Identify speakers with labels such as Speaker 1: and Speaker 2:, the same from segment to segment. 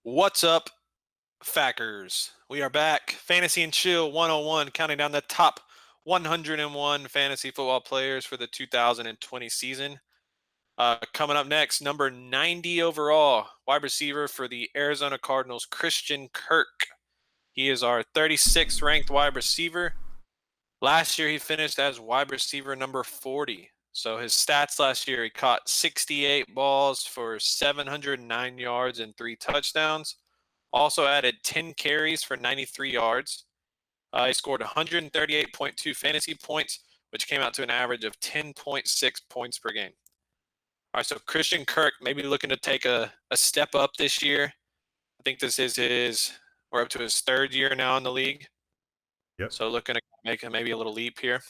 Speaker 1: What's up, Fackers? We are back. Fantasy and Chill 101, counting down the top 101 fantasy football players for the 2020 season. Coming up next, number 90 overall, wide receiver for the Arizona Cardinals, Christian Kirk. He is our 36th ranked wide receiver. Last year, he finished as wide receiver number 40. So his stats last year, he caught 68 balls for 709 yards and 3 touchdowns. Also added 10 carries for 93 yards. He scored 138.2 fantasy points, which came out to an average of 10.6 points per game. All right, so Christian Kirk maybe looking to take a step up this year. I think this is we're up to his third year now in the league.
Speaker 2: Yep.
Speaker 1: So looking to make maybe a little leap here.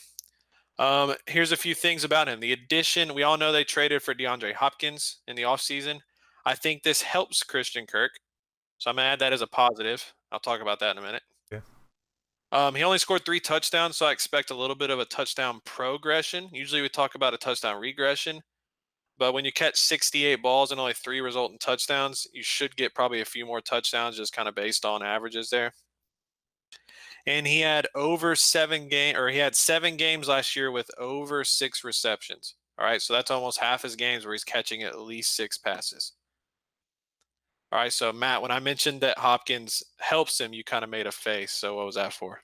Speaker 1: Here's a few things about him. The addition, we all know they traded for Deandre Hopkins in the offseason. I think this helps Christian Kirk. So I'm going to add that as a positive. I'll talk about that in a minute.
Speaker 2: Yeah.
Speaker 1: He only scored 3 touchdowns, so I expect a little bit of a touchdown progression. Usually we talk about a touchdown regression, but when you catch 68 balls and only 3 result in touchdowns, you should get probably a few more touchdowns just kind of based on averages there. And he had he had 7 games last year with over 6 receptions. All right, so that's almost half his games where he's catching at least 6 passes. All right, so Matt, when I mentioned that Hopkins helps him, you kind of made a face. So what was that for?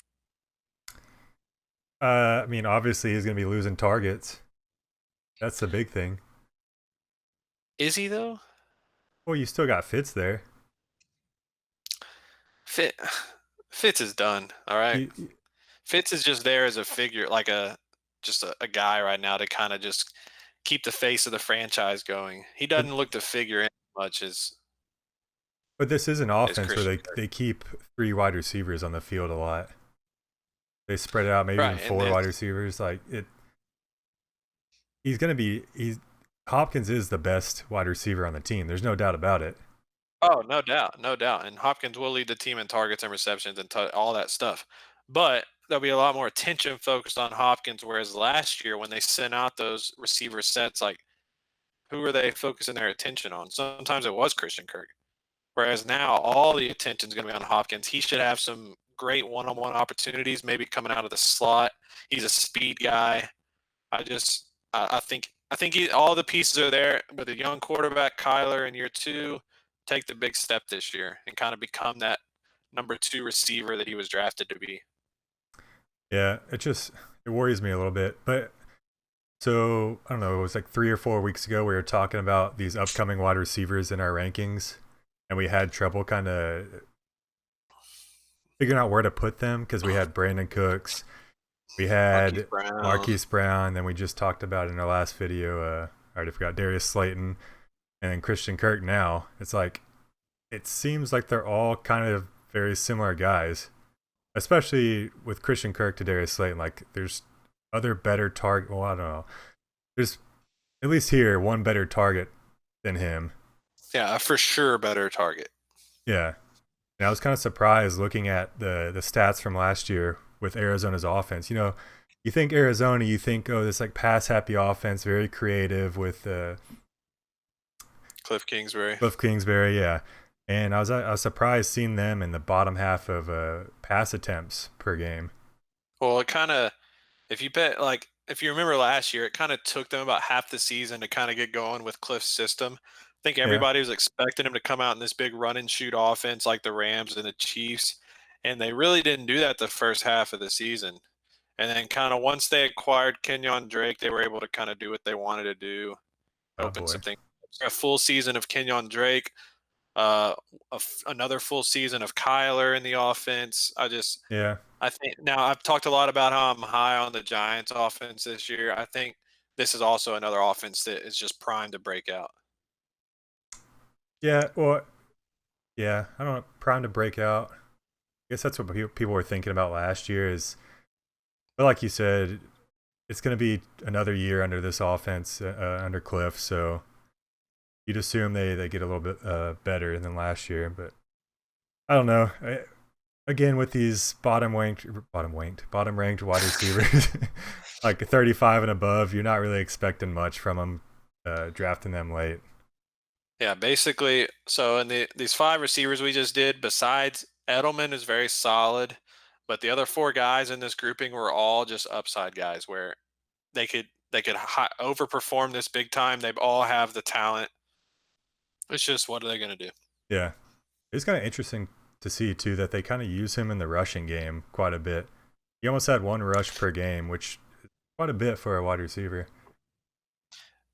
Speaker 2: I mean, obviously he's going to be losing targets. That's the big thing.
Speaker 1: Is he though?
Speaker 2: Well, you still got Fitz there.
Speaker 1: Fit Fitz is done. All right.
Speaker 2: You,
Speaker 1: Fitz is just there as a figure, like a guy right now to kind of just keep the face of the franchise going. He
Speaker 2: but
Speaker 1: doesn't look to figure in much
Speaker 2: but this is an
Speaker 1: as
Speaker 2: offense where
Speaker 1: Christian
Speaker 2: they keep 3 wide receivers on the field a lot. They spread it out, maybe even
Speaker 1: Right, and
Speaker 2: 4
Speaker 1: then
Speaker 2: wide receivers. Like it, he's going to be. Hopkins is the best wide receiver on the team. There's no doubt about it.
Speaker 1: oh, no doubt, no doubt. And Hopkins will lead the team in targets and receptions and all that stuff. But there'll be a lot more attention focused on Hopkins, whereas last year when they sent out those receiver sets, like who were they focusing their attention on? Sometimes it was Christian Kirk. Whereas now all the attention is going to be on Hopkins. He should have some great one-on-one opportunities, maybe coming out of the slot. He's a speed guy. I think all the pieces are there. With a young quarterback, Kyler in year 2, take the big step this year and kind of become that number 2 receiver that he was drafted to be.
Speaker 2: Yeah, it worries me a little bit. But so I don't know. It was like 3 or 4 weeks ago we were talking about these upcoming wide receivers in our rankings, and we had trouble kind of figuring out where to put them because we had Brandon Cooks, we
Speaker 1: Marquise
Speaker 2: had
Speaker 1: Brown.
Speaker 2: Marquise Brown, then we just talked about in our last video. I already forgot Darius Slayton, and then Christian Kirk. Now it's like it seems like they're all kind of very similar guys, especially with Christian Kirk to Darius Slayton. Like there's other better target. Well, I don't know. There's at least here one better target than him.
Speaker 1: Yeah, for sure better target.
Speaker 2: Yeah. And I was kind of surprised looking at the stats from last year with Arizona's offense. You think Arizona, you think, oh, this like pass happy offense, very creative with
Speaker 1: Cliff Kingsbury.
Speaker 2: Cliff Kingsbury, yeah. And I was surprised seeing them in the bottom half of pass attempts per game.
Speaker 1: Well, it kind of, if you remember last year, it kind of took them about half the season to kind of get going with Cliff's system. I think
Speaker 2: Yeah,
Speaker 1: everybody was expecting him to come out in this big run and shoot offense like the Rams and the Chiefs, and they really didn't do that the first half of the season. And then kind of once they acquired Kenyon Drake, they were able to kind of do what they wanted to do,
Speaker 2: oh
Speaker 1: open
Speaker 2: boy,
Speaker 1: some things. A full season of Kenyon Drake, uh, another full season of Kyler in the offense.
Speaker 2: yeah,
Speaker 1: I think now I've talked a lot about how I'm high on the Giants offense this year. I think this is also another offense that is just primed to break out.
Speaker 2: yeah. Well, yeah. I don't know. Prime to break out. I guess that's what people were thinking about last year. But like you said, it's going to be another year under this offense under Cliff. So you'd assume they get a little bit better than last year. But I don't know. Again, with these bottom ranked wide receivers, like 35 and above, you're not really expecting much from them drafting them late.
Speaker 1: Yeah, basically. So in these five receivers we just did, besides Edelman is very solid, but the other four guys in this grouping were all just upside guys where they could overperform this big time. They all have the talent. It's just what are they going to do?
Speaker 2: Yeah. It's kind of interesting to see too that they kind of use him in the rushing game quite a bit. He almost had one rush per game, which is quite a bit for a wide receiver.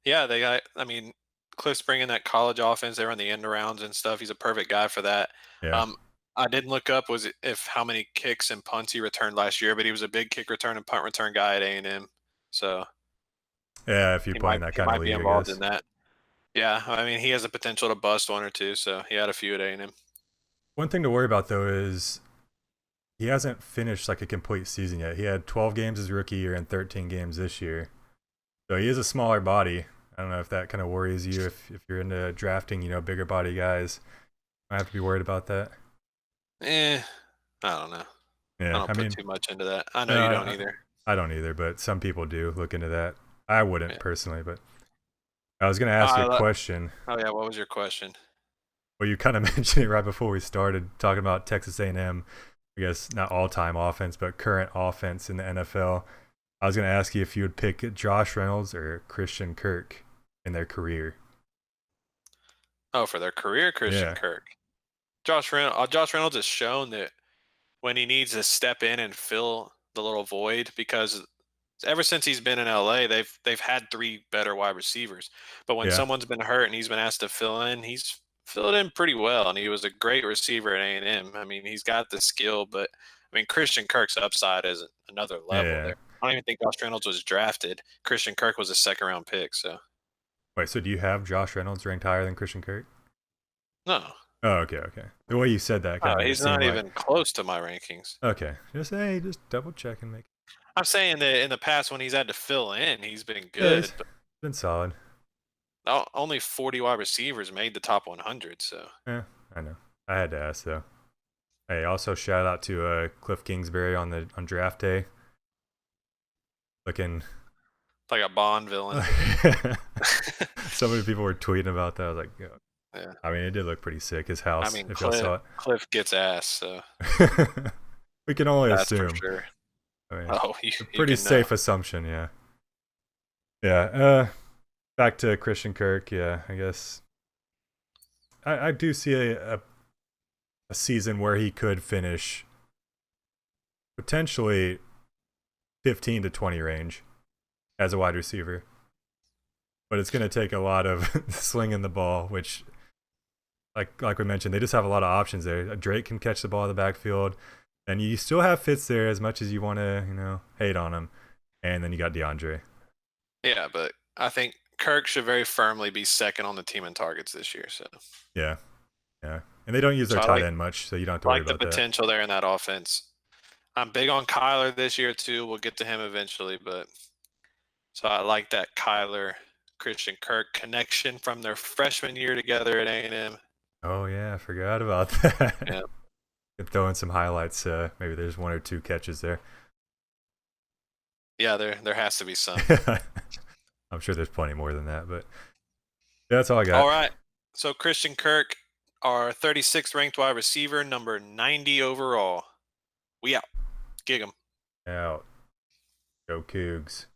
Speaker 1: Yeah, they got. I mean, Cliff's bringing that college offense. They run the end arounds and stuff. He's a perfect guy for that.
Speaker 2: Yeah.
Speaker 1: Um, I didn't look up was it- if how many kicks and punts he returned last year, but he was a big kick return and punt return guy at A&M. So
Speaker 2: Yeah, if you
Speaker 1: he
Speaker 2: play
Speaker 1: might
Speaker 2: in that
Speaker 1: he
Speaker 2: kind of
Speaker 1: might be
Speaker 2: league, I
Speaker 1: involved in
Speaker 2: guess.
Speaker 1: that. Yeah, I mean he has the potential to bust one or two. So he had a few at A&M.
Speaker 2: One thing to worry about though is he hasn't finished like a complete season yet. He had 12 games his rookie year and 13 games this year. So he is a smaller body. I don't know if that kind of worries you if you're into drafting, bigger body guys. I have to be worried about that.
Speaker 1: Eh, I don't know. I
Speaker 2: Yeah,
Speaker 1: don't
Speaker 2: I
Speaker 1: put
Speaker 2: mean,
Speaker 1: too much into that. I know
Speaker 2: no,
Speaker 1: you don't either.
Speaker 2: I don't either, but some people do look into that. I wouldn't
Speaker 1: Yeah.
Speaker 2: personally, but I was going to ask you a question.
Speaker 1: Oh yeah. What was your question?
Speaker 2: Well, you kind of mentioned it right before we started talking about Texas A&M. I guess not all-time offense, but current offense in the NFL. I was going to ask you if you would pick Josh Reynolds or Christian Kirk in their career.
Speaker 1: Oh, for their career, Christian
Speaker 2: Yeah,
Speaker 1: Kirk. Josh Reynolds has shown that when he needs to step in and fill the little void because ever since he's been in LA, they've had three better wide receivers. But when
Speaker 2: yeah,
Speaker 1: someone's been hurt and he's been asked to fill in, he's filled in pretty well, and he was a great receiver at A&M. I mean, he's got the skill, but I mean, Christian Kirk's upside is another level
Speaker 2: yeah.
Speaker 1: there. I don't even think Josh Reynolds was drafted. Christian Kirk was a second round pick. So
Speaker 2: Wait, so do you have Josh Reynolds ranked higher than Christian Kirk?
Speaker 1: no,
Speaker 2: Oh, okay, okay. The way you said that kind of made it
Speaker 1: he's
Speaker 2: seem
Speaker 1: not
Speaker 2: like
Speaker 1: even close to my rankings.
Speaker 2: okay. Just double check and make.
Speaker 1: I'm saying that in the past when he's had to fill in, he's been
Speaker 2: Yeah, he's
Speaker 1: good, but
Speaker 2: been solid.
Speaker 1: only 40 wide receivers made the top 100. So
Speaker 2: Yeah, I know. I had to ask though. Hey, also shout out to Cliff Kingsbury on draft day. Looking,
Speaker 1: like a Bond villain.
Speaker 2: so many people were tweeting about that. I was like, yeah.
Speaker 1: Yeah.
Speaker 2: I mean, it did look pretty sick. His
Speaker 1: I
Speaker 2: house,
Speaker 1: mean,
Speaker 2: if y'all saw
Speaker 1: Cliff gets ass, so
Speaker 2: it. We can only
Speaker 1: that's for
Speaker 2: assume.
Speaker 1: sure.
Speaker 2: I mean,
Speaker 1: Oh, you
Speaker 2: a
Speaker 1: you
Speaker 2: pretty
Speaker 1: can know.
Speaker 2: safe assumption, yeah. Yeah. Back to Christian Kirk. Yeah, I guess I do see a season where he could finish potentially 15 to 20 range as a wide receiver, but it's going to take a lot of slinging the ball, which like we mentioned, they just have a lot of options there. Drake can catch the ball in the backfield, and you still have Fitz there as much as you want to, hate on him. And then you got DeAndre.
Speaker 1: Yeah, but I think Kirk should very firmly be second on the team in targets this year. So,
Speaker 2: Yeah, yeah. And they don't use their
Speaker 1: so I
Speaker 2: tight
Speaker 1: like
Speaker 2: end much, so you don't have to worry
Speaker 1: like the
Speaker 2: about that.
Speaker 1: potential there in that offense. I'm big on Kyler this year too. We'll get to him eventually, but so I like that Kyler Christian Kirk connection from their freshman year together at A&M.
Speaker 2: Oh yeah, I forgot about that.
Speaker 1: Yeah,
Speaker 2: Could throw in some highlights. Maybe there's one or two catches there.
Speaker 1: yeah, there has to be some.
Speaker 2: I'm sure there's plenty more than that, but yeah, that's all I
Speaker 1: All
Speaker 2: got.
Speaker 1: right. So Christian Kirk, our 36th ranked wide receiver, number 90 overall. We out. Gig 'em.
Speaker 2: Out. Go Cougs.